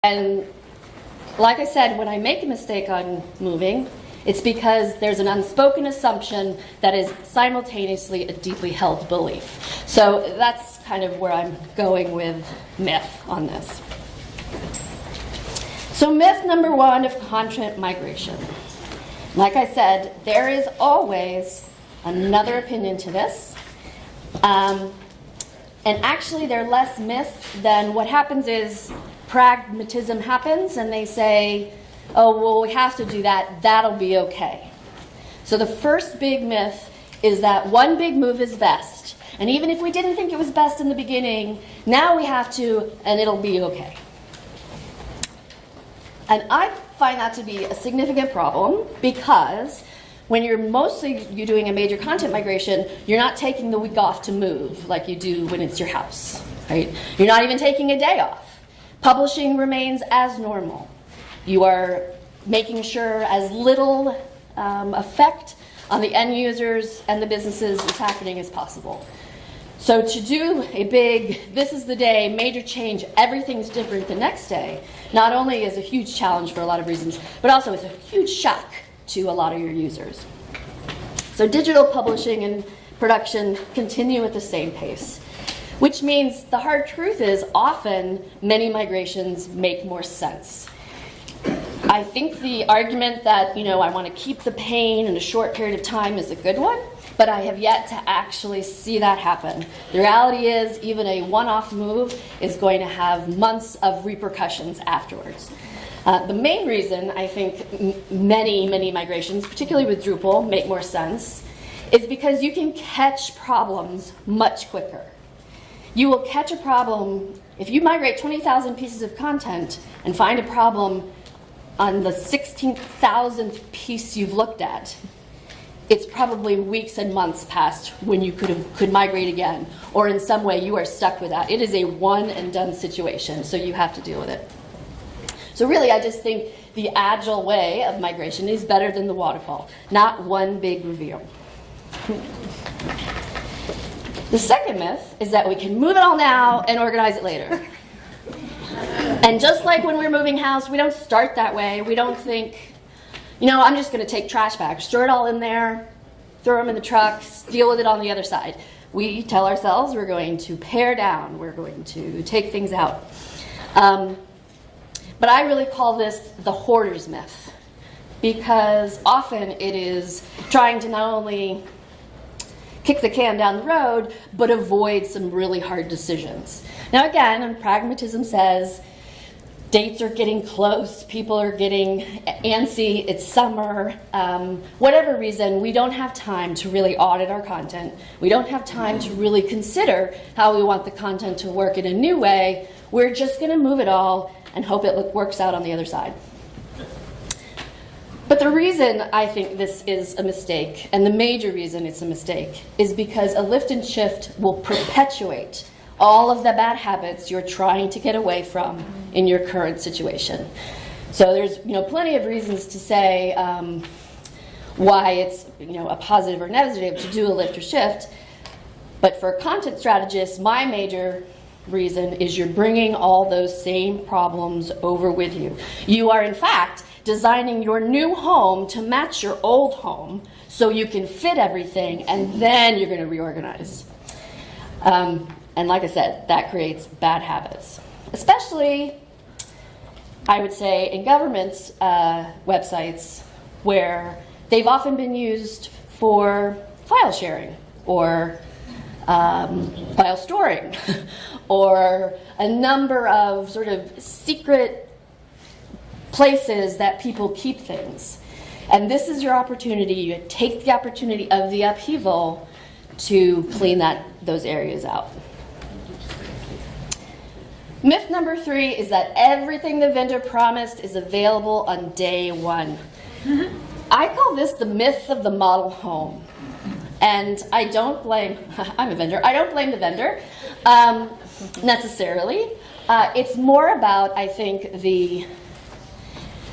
And like I said, when I make a mistake on moving, it's because there's an unspoken assumption that is simultaneously a deeply held belief. So that's kind of where I'm going with myth on this. So myth number one of content migration. Like I said, there is always another opinion to this. And actually, they're less myths than what happens is pragmatism happens, and they say, oh, well, we have to do that. That'll be okay. So the first big myth is that one big move is best. And even if we didn't think it was best in the beginning, now we have to, and it'll be okay. And I find that to be a significant problem because when you're doing a major content migration, you're not taking the week off to move like you do when it's your house, right? You're not even taking a day off. Publishing remains as normal. You are making sure as little effect on the end users and the businesses is happening as possible. So to do a big, this is the day, major change, everything's different the next day, not only is a huge challenge for a lot of reasons, but also it's a huge shock to a lot of your users. So digital publishing and production continue at the same pace, which means the hard truth is often many migrations make more sense. I think the argument that, I want to keep the pain in a short period of time is a good one, but I have yet to actually see that happen. The reality is even a one-off move is going to have months of repercussions afterwards. The main reason I think many migrations, particularly with Drupal, make more sense is because you can catch problems much quicker. You will catch a problem, if you migrate 20,000 pieces of content and find a problem on the 16,000th piece you've looked at, it's probably weeks and months past when you could migrate again, or in some way you are stuck with that. It is a one and done situation, so you have to deal with it. So really, I just think the agile way of migration is better than the waterfall, not one big reveal. The second myth is that we can move it all now and organize it later. And just like when we're moving house, we don't start that way. We don't think, I'm just going to take trash bags, throw it all in there, throw them in the truck, deal with it on the other side. We tell ourselves we're going to pare down, we're going to take things out. But I really call this the hoarders myth, because often it is trying to not only kick the can down the road, but avoid some really hard decisions. Now again, pragmatism says dates are getting close, people are getting antsy, it's summer, whatever reason, we don't have time to really audit our content. We don't have time to really consider how we want the content to work in a new way. We're just going to move it all and hope it works out on the other side. But the reason I think this is a mistake, and the major reason it's a mistake, is because a lift and shift will perpetuate all of the bad habits you're trying to get away from in your current situation. So there's plenty of reasons to say why it's a positive or negative to do a lift or shift. But for content strategists, my major reason is you're bringing all those same problems over with you. You are, in fact, designing your new home to match your old home so you can fit everything, and then you're going to reorganize. And like I said, that creates bad habits, especially, I would say, in government websites where they've often been used for file sharing or file storing or a number of sort of secret places that people keep things. And this is your opportunity. You take the opportunity of the upheaval to clean those areas out. Myth number 3 is that everything the vendor promised is available on day one. I call this the myth of the model home. And I don't blame, I'm a vendor, I don't blame the vendor necessarily. It's more about, I think, the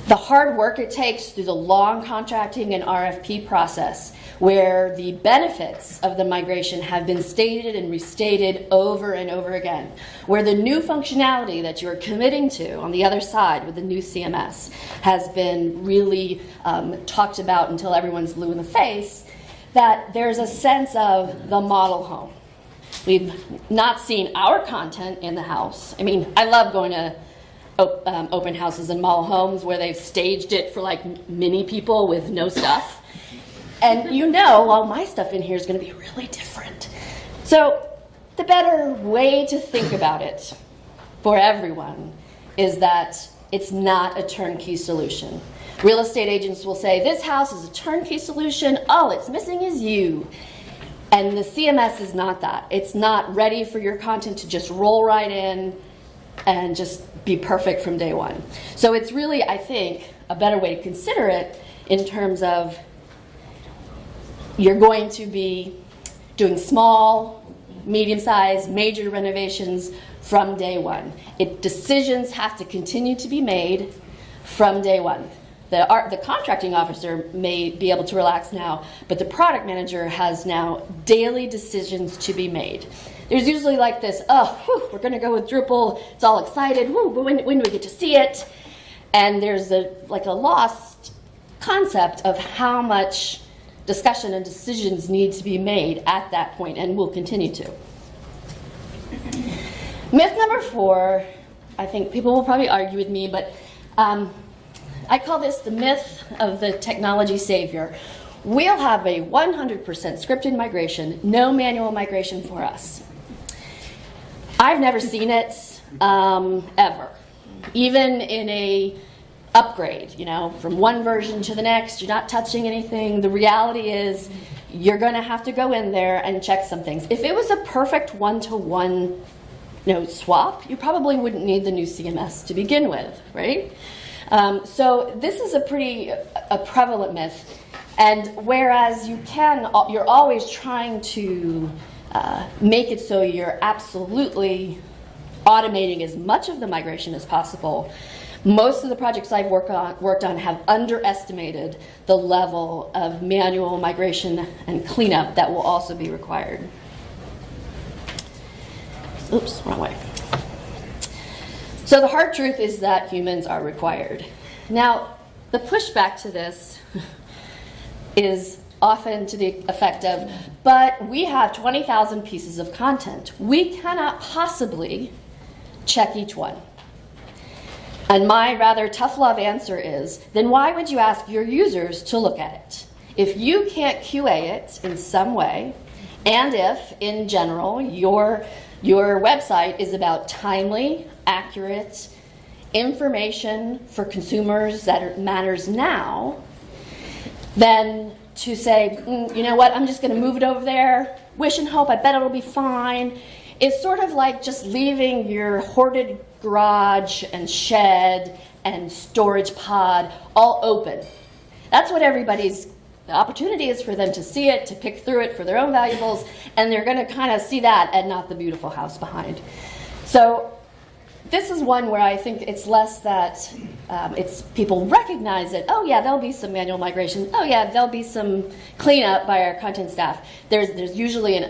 the hard work it takes through the long contracting and RFP process, where the benefits of the migration have been stated and restated over and over again, where the new functionality that you're committing to on the other side with the new CMS has been really talked about until everyone's blue in the face, that there's a sense of the model home. We've not seen our content in the house. I mean, I love going to open houses and model homes where they've staged it for like mini people with no stuff. And you know, well, my stuff in here is going to be really different. So the better way to think about it for everyone is that it's not a turnkey solution. Real estate agents will say, this house is a turnkey solution. All it's missing is you. And the CMS is not that. It's not ready for your content to just roll right in and just be perfect from day one. So it's really, I think, a better way to consider it in terms of you're going to be doing small, medium-sized, major renovations from day one. Decisions have to continue to be made from day one. The contracting officer may be able to relax now, but the product manager has now daily decisions to be made. There's usually like this, we're going to go with Drupal, it's all excited, but when do we get to see it? And there's a lost concept of how much discussion and decisions need to be made at that point, and will continue to. Myth number 4, I think people will probably argue with me, but I call this the myth of the technology savior. We'll have a 100% scripted migration, no manual migration for us. I've never seen it ever. Even in a upgrade, from one version to the next, you're not touching anything. The reality is you're going to have to go in there and check some things. If it was a perfect one-to-one swap, you probably wouldn't need the new CMS to begin with, right? So this is a prevalent myth, and whereas you're always trying to make it so you're absolutely automating as much of the migration as possible, most of the projects I've worked on have underestimated the level of manual migration and cleanup that will also be required. Oops, wrong way. So the hard truth is that humans are required. Now, the pushback to this is often to the effect of, but we have 20,000 pieces of content. We cannot possibly check each one. And my rather tough love answer is, then why would you ask your users to look at it? If you can't QA it in some way, and if, in general, your website is about timely, accurate information for consumers that matters now, then to say, you know what, I'm just going to move it over there, wish and hope, I bet it'll be fine, is sort of like just leaving your hoarded garage and shed and storage pod all open. That's what the opportunity is for them to see it, to pick through it for their own valuables, and they're going to kind of see that and not the beautiful house behind. So this is one where I think it's less that it's people recognize it. Oh yeah, there'll be some manual migration. Oh yeah, there'll be some cleanup by our content staff. There's usually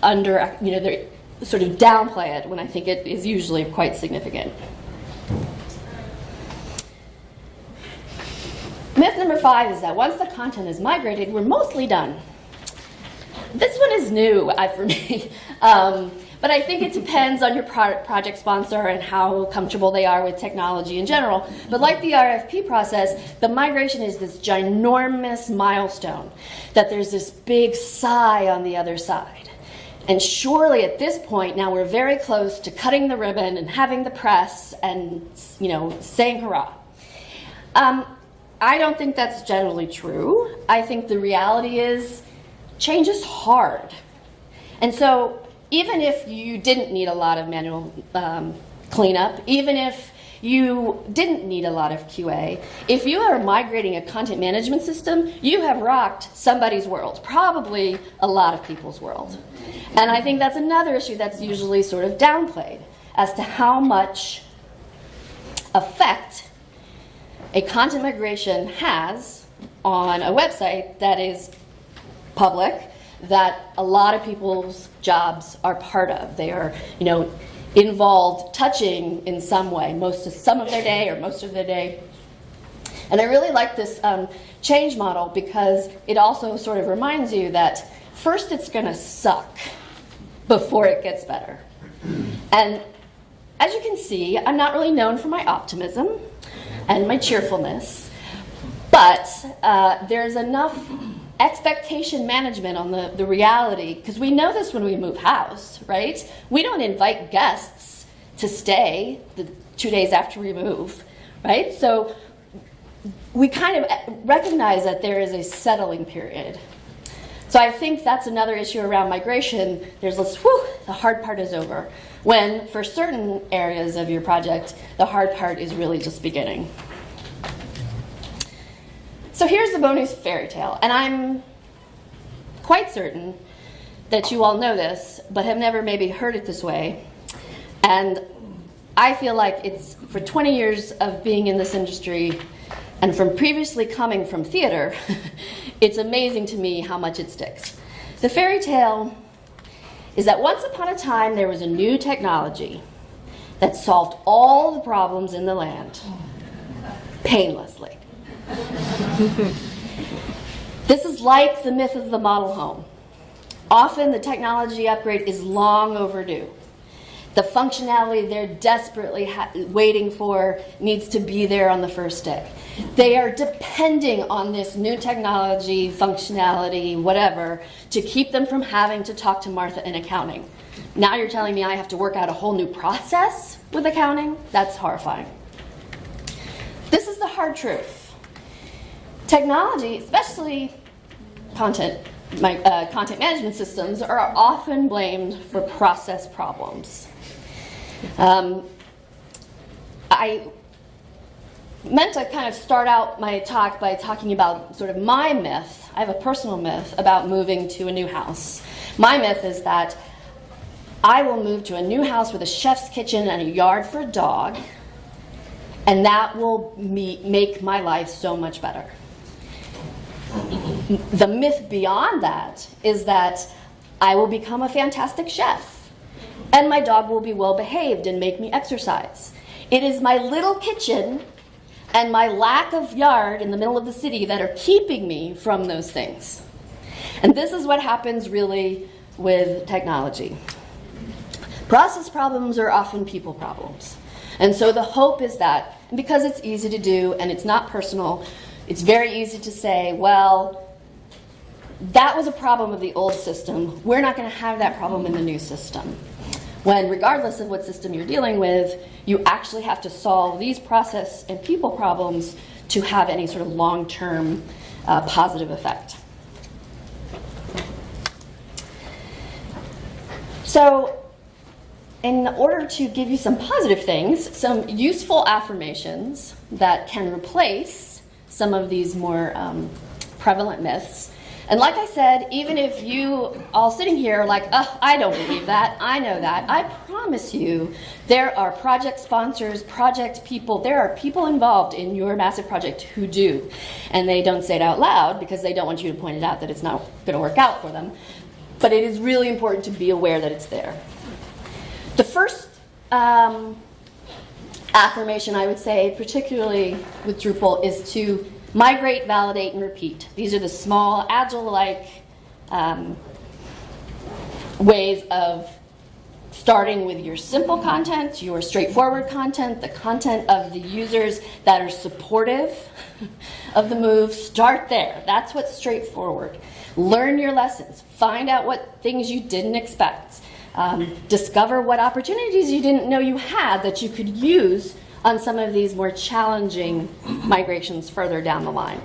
they sort of downplay it when I think it is usually quite significant. Myth number 5 is that once the content is migrated, we're mostly done. This one is new for me, but I think it depends on your project sponsor and how comfortable they are with technology in general. But like the RFP process, the migration is this ginormous milestone, that there's this big sigh on the other side. And surely at this point, now we're very close to cutting the ribbon and having the press and saying hurrah. I don't think that's generally true. I think the reality is change is hard. And so even if you didn't need a lot of manual cleanup, even if you didn't need a lot of QA, if you are migrating a content management system, you have rocked somebody's world, probably a lot of people's world. And I think that's another issue that's usually sort of downplayed as to how much effect a content migration has on a website that is public, that a lot of people's jobs are part of. They are, involved, touching in some way, some of their day or most of their day. And I really like this change model because it also sort of reminds you that first it's going to suck before it gets better. And as you can see, I'm not really known for my optimism and my cheerfulness, but there's enough expectation management on the reality, because we know this when we move house, right? We don't invite guests to stay the 2 days after we move, right? So we kind of recognize that there is a settling period. So I think that's another issue around migration. There's this, the hard part is over. When for certain areas of your project, the hard part is really just beginning. So here's the bonus fairy tale, and I'm quite certain that you all know this, but have never maybe heard it this way. And I feel like it's, for 20 years of being in this industry, and from previously coming from theater, it's amazing to me how much it sticks. The fairy tale is that once upon a time there was a new technology that solved all the problems in the land painlessly. This is like the myth of the model home. Often the technology upgrade is long overdue. The functionality they're desperately waiting for needs to be there on the first day. They are depending on this new technology, functionality, whatever, to keep them from having to talk to Martha in accounting. Now you're telling me I have to work out a whole new process with accounting? That's horrifying. This is the hard truth. Technology, especially content management systems, are often blamed for process problems. I meant to kind of start out my talk by talking about sort of my myth. I have a personal myth about moving to a new house. My myth is that I will move to a new house with a chef's kitchen and a yard for a dog, and that will make my life so much better. The myth beyond that is that I will become a fantastic chef, and my dog will be well behaved and make me exercise. It is my little kitchen and my lack of yard in the middle of the city that are keeping me from those things. And this is what happens really with technology. Process problems are often people problems. And so the hope is that, because it's easy to do and it's not personal, it's very easy to say, well, that was a problem of the old system. We're not going to have that problem in the new system. When, regardless of what system you're dealing with, you actually have to solve these process and people problems to have any sort of long-term positive effect. So, in order to give you some positive things, some useful affirmations that can replace some of these more prevalent myths. And like I said, even if you all sitting here are like, oh, I don't believe that, I know that, I promise you there are project sponsors, project people, there are people involved in your massive project who do. And they don't say it out loud because they don't want you to point it out that it's not going to work out for them. But it is really important to be aware that it's there. The first affirmation I would say, particularly with Drupal, is to migrate, validate, and repeat. These are the small, agile-like ways of starting with your simple content, your straightforward content, the content of the users that are supportive of the move. Start there. That's what's straightforward. Learn your lessons. Find out what things you didn't expect. Discover what opportunities you didn't know you had that you could use on some of these more challenging migrations further down the line.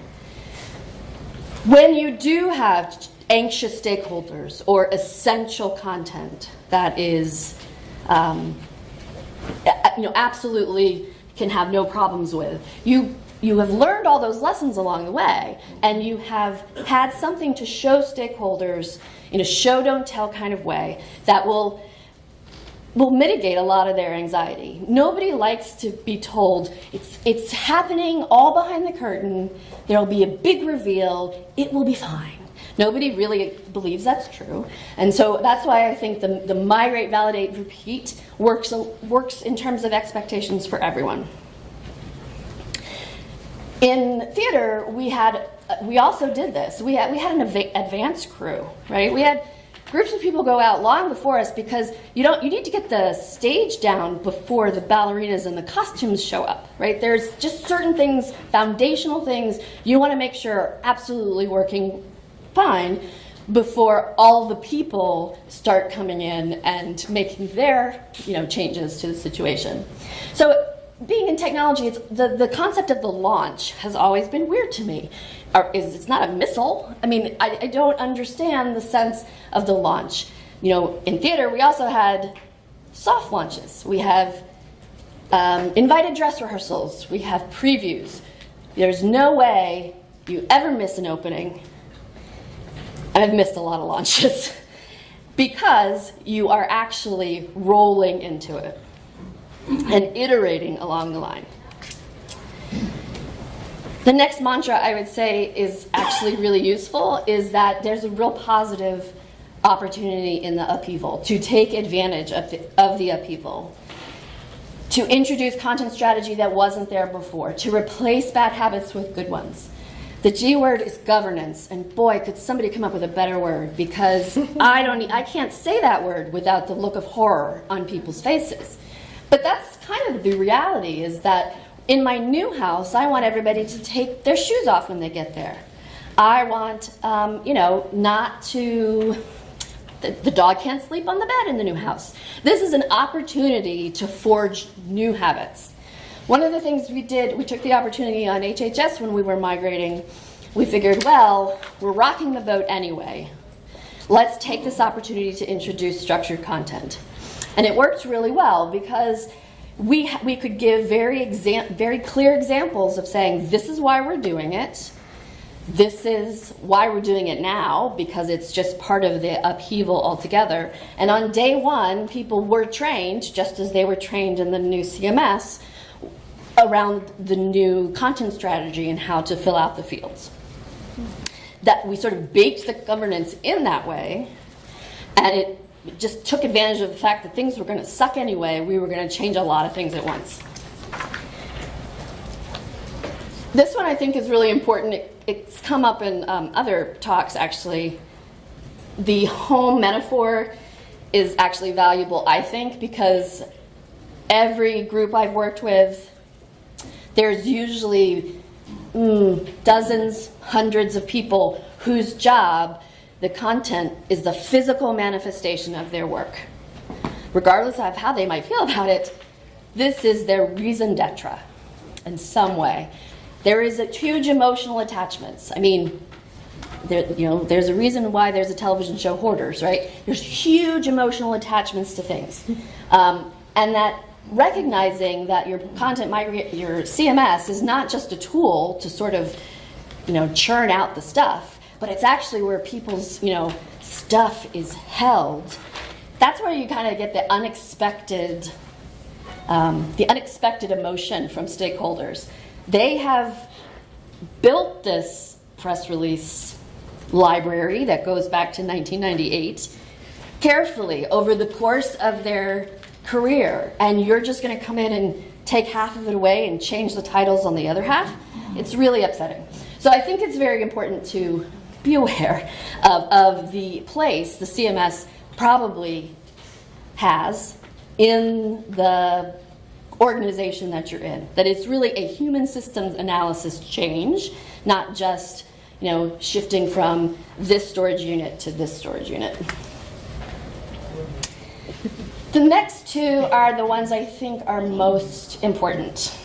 When you do have anxious stakeholders or essential content that is, absolutely can have no problems with, you have learned all those lessons along the way, and you have had something to show stakeholders in a show don't tell kind of way that will will mitigate a lot of their anxiety. Nobody likes to be told it's happening all behind the curtain, there'll be a big reveal, it will be fine. Nobody really believes that's true. And so that's why I think the migrate, validate, repeat works in terms of expectations for everyone. In theater, we also did this. We had an advanced crew, right? We had groups of people go out long before us because you need to get the stage down before the ballerinas and the costumes show up, right? There's just certain things, foundational things you want to make sure are absolutely working fine before all the people start coming in and making their changes to the situation. So being in technology, the concept of the launch has always been weird to me. It's not a missile. I mean, I don't understand the sense of the launch. In theater, we also had soft launches. We have invited dress rehearsals. We have previews. There's no way you ever miss an opening. And I've missed a lot of launches because you are actually rolling into it and iterating along the line. The next mantra I would say is actually really useful is that there's a real positive opportunity in the upheaval to take advantage of the upheaval, to introduce content strategy that wasn't there before, to replace bad habits with good ones. The G word is governance, and boy, could somebody come up with a better word, because I can't say that word without the look of horror on people's faces. But that's kind of the reality, is that in my new house, I want everybody to take their shoes off when they get there. I want, not to, the dog can't sleep on the bed in the new house. This is an opportunity to forge new habits. One of the things we took the opportunity on HHS when we were migrating. We figured, well, we're rocking the boat anyway. Let's take this opportunity to introduce structured content. And it worked really well because we could give very clear examples of saying, this is why we're doing it. This is why we're doing it now, because it's just part of the upheaval altogether. And on day one, people were trained, just as they were trained in the new CMS, around the new content strategy and how to fill out the fields. That we sort of baked the governance in that way, and it just took advantage of the fact that things were going to suck anyway. We were going to change a lot of things at once. This one I think is really important. It's come up in other talks, actually. The home metaphor is actually valuable, I think, because every group I've worked with, there's usually dozens, hundreds of people whose job, the content, is the physical manifestation of their work. Regardless of how they might feel about it, this is their raison d'etre in some way. There is a huge emotional attachments. I mean, there's a reason why there's a television show, Hoarders, right? There's huge emotional attachments to things. And that recognizing that your content, your CMS is not just a tool to sort of, churn out the stuff, but it's actually where people's, stuff is held. That's where you kind of get the unexpected emotion from stakeholders. They have built this press release library that goes back to 1998 carefully over the course of their career, and you're just going to come in and take half of it away and change the titles on the other half. It's really upsetting. So I think it's very important to be aware of the place the CMS probably has in the organization that you're in. That it's really a human systems analysis change, not just shifting from this storage unit to this storage unit. The next two are the ones I think are most important.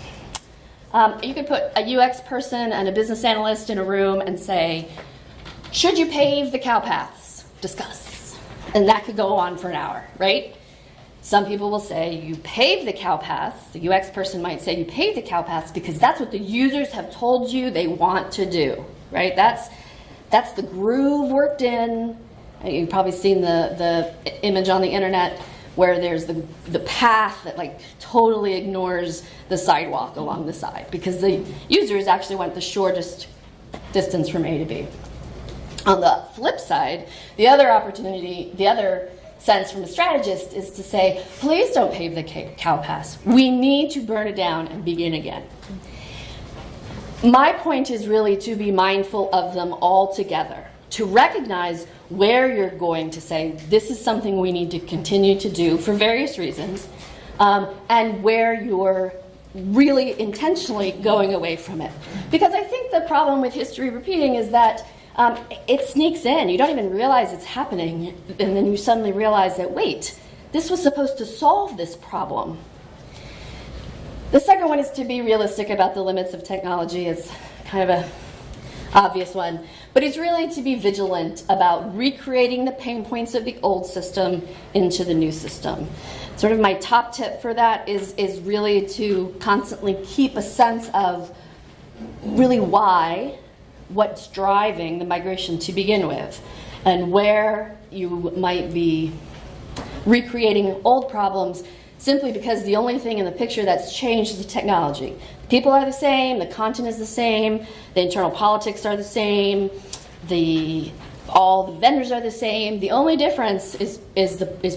You could put a UX person and a business analyst in a room and say, should you pave the cow paths? Discuss. And that could go on for an hour, right? Some people will say you pave the cow paths. The UX person might say you pave the cow paths because that's what the users have told you they want to do, right? That's the groove worked in. You've probably seen the image on the internet where there's the path that like totally ignores the sidewalk along the side, because the users actually want the shortest distance from A to B. On the flip side, the other opportunity, the other sense from a strategist is to say, please don't pave the cow path. We need to burn it down and begin again. My point is really to be mindful of them all together, to recognize where you're going to say, this is something we need to continue to do for various reasons, and where you're really intentionally going away from it. Because I think the problem with history repeating is that it sneaks in. You don't even realize it's happening, and then you suddenly realize that, wait, this was supposed to solve this problem. The second one is to be realistic about the limits of technology. It's kind of an obvious one, but it's really to be vigilant about recreating the pain points of the old system into the new system. Sort of my top tip for that is really to constantly keep a sense of really what's driving the migration to begin with, and where you might be recreating old problems simply because the only thing in the picture that's changed is the technology. People are the same, the content is the same, the internal politics are the same, all the vendors are the same. The only difference is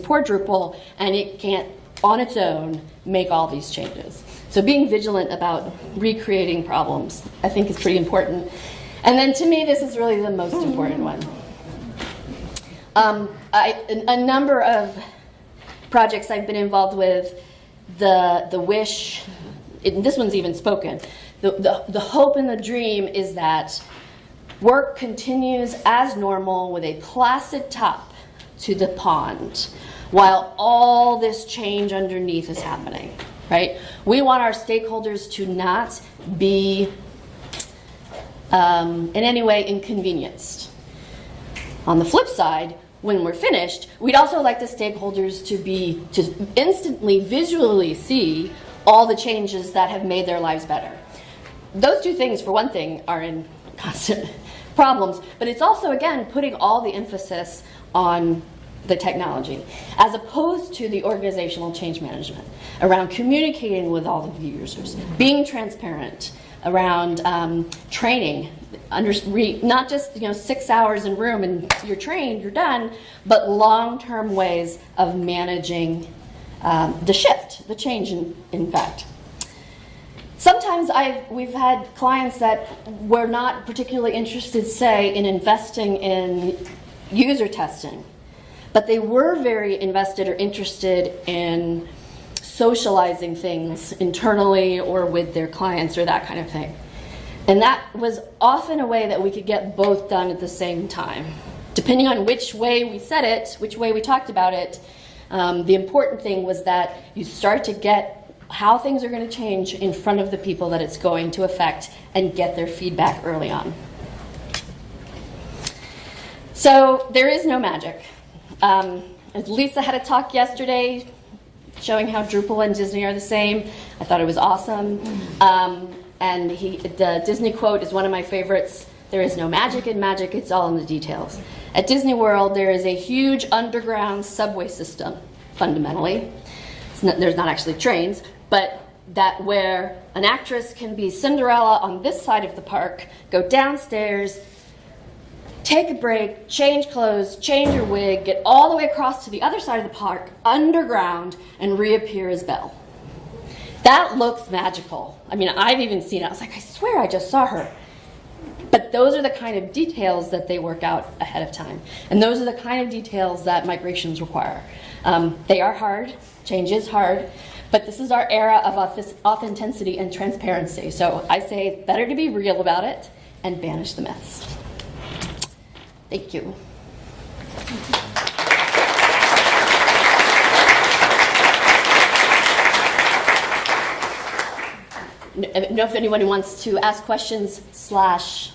poor Drupal, and it can't, on its own, make all these changes. So being vigilant about recreating problems, I think, is pretty important. And then to me, this is really the most important one. A number of projects I've been involved with, the wish, this one's even spoken, the hope and the dream is that work continues as normal with a placid top to the pond while all this change underneath is happening, right? We want our stakeholders to not be in any way inconvenienced. On the flip side, when we're finished, we'd also like the stakeholders to instantly visually see all the changes that have made their lives better. Those two things, for one thing, are in constant problems, but it's also, again, putting all the emphasis on the technology, as opposed to the organizational change management, around communicating with all of the users, being transparent, around training, not just 6 hours in room and you're trained, you're done, but long-term ways of managing the shift, the change in fact. Sometimes we've had clients that were not particularly interested, say, in investing in user testing, but they were very invested or interested in socializing things internally or with their clients or that kind of thing. And that was often a way that we could get both done at the same time. Depending on which way we said it, which way we talked about it, the important thing was that you start to get how things are going to change in front of the people that it's going to affect and get their feedback early on. So there is no magic. Lisa had a talk yesterday showing how Drupal and Disney are the same. I thought it was awesome. And the Disney quote is one of my favorites. There is no magic in magic, it's all in the details. At Disney World, there is a huge underground subway system, fundamentally. There's not actually trains, but that where an actress can be Cinderella on this side of the park, go downstairs, take a break, change clothes, change your wig, get all the way across to the other side of the park, underground, and reappear as Belle. That looks magical. I mean, I've even seen it. I was like, I swear I just saw her. But those are the kind of details that they work out ahead of time. And those are the kind of details that migrations require. They are hard. Change is hard. But this is our era of authenticity and transparency. So I say it's better to be real about it and banish the myths. Thank you. I don't know if anyone wants to ask questions /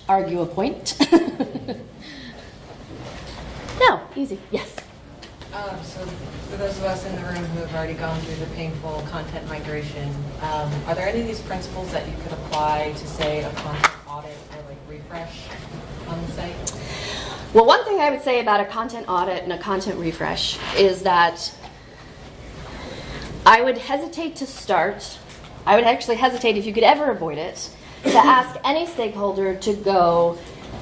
argue a point. No, easy. Yes. So for those of us in the room who have already gone through the painful content migration, are there any of these principles that you could apply to, say, a content audit or like refresh on the site? Well, one thing I would say about a content audit and a content refresh is that I would hesitate to start. I would actually hesitate, if you could ever avoid it, to ask any stakeholder to go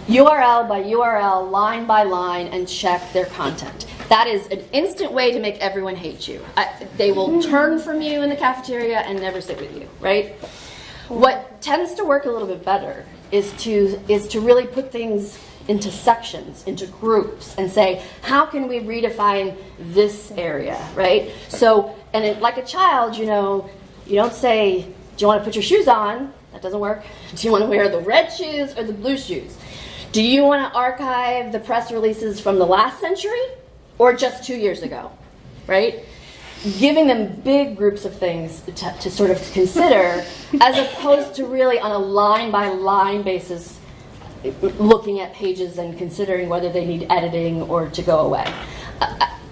URL by URL, line by line, and check their content. That is an instant way to make everyone hate you. They will turn from you in the cafeteria and never sit with you, right? What tends to work a little bit better is to really put things into sections, into groups, and say, how can we redefine this area, right? So, like a child, you don't say, do you want to put your shoes on? That doesn't work. Do you want to wear the red shoes or the blue shoes? Do you want to archive the press releases from the last century or just 2 years ago, right? Giving them big groups of things to sort of consider, as opposed to really on a line-by-line basis looking at pages and considering whether they need editing or to go away.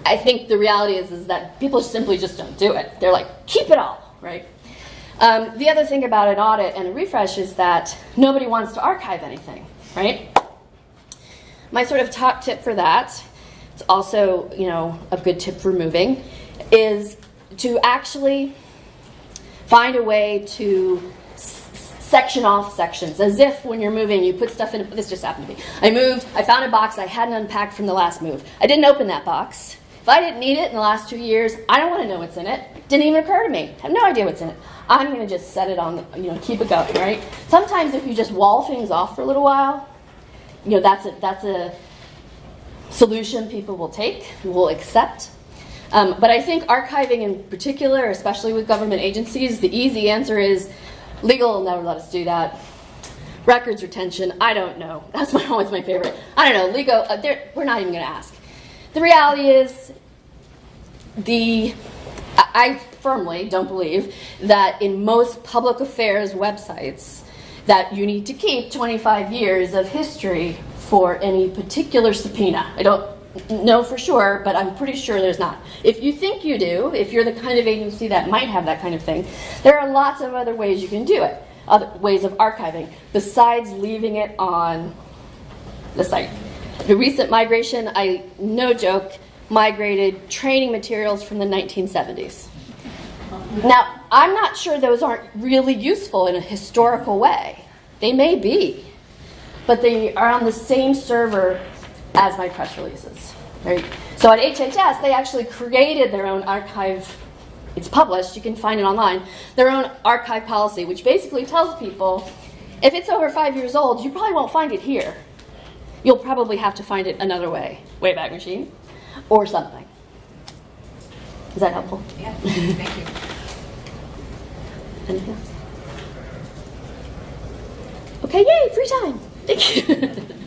I think the reality is that people simply just don't do it. They're like, keep it all, right? The other thing about an audit and a refresh is that nobody wants to archive anything, right? My sort of top tip for that, it's also, a good tip for moving, is to actually find a way to section off sections, as if when you're moving, you put stuff in. This just happened to me. I moved, I found a box I hadn't unpacked from the last move. I didn't open that box. If I didn't need it in the last 2 years, I don't want to know what's in it. It didn't even occur to me. I have no idea what's in it. I'm going to just set it on, keep it going, right? Sometimes if you just wall things off for a little while, that's a solution people will take, will accept. But I think archiving in particular, especially with government agencies, the easy answer is legal will never let us do that. Records retention, I don't know. That's always my favorite. I don't know, legal, we're not even going to ask. The reality is, I firmly don't believe that in most public affairs websites that you need to keep 25 years of history for any particular subpoena. I don't know for sure, but I'm pretty sure there's not. If you think you do, if you're the kind of agency that might have that kind of thing, there are lots of other ways you can do it, other ways of archiving, besides leaving it on the site. The recent migration, no joke, migrated training materials from the 1970s. Now, I'm not sure those aren't really useful in a historical way. They may be, but they are on the same server as my press releases, right? So at HHS, they actually created their own archive. It's published, you can find it online, their own archive policy, which basically tells people, if it's over 5 years old, you probably won't find it here. You'll probably have to find it another way, Wayback Machine, or something. Is that helpful? Yeah, thank you. Anything else? Okay, yay, free time. Thank you.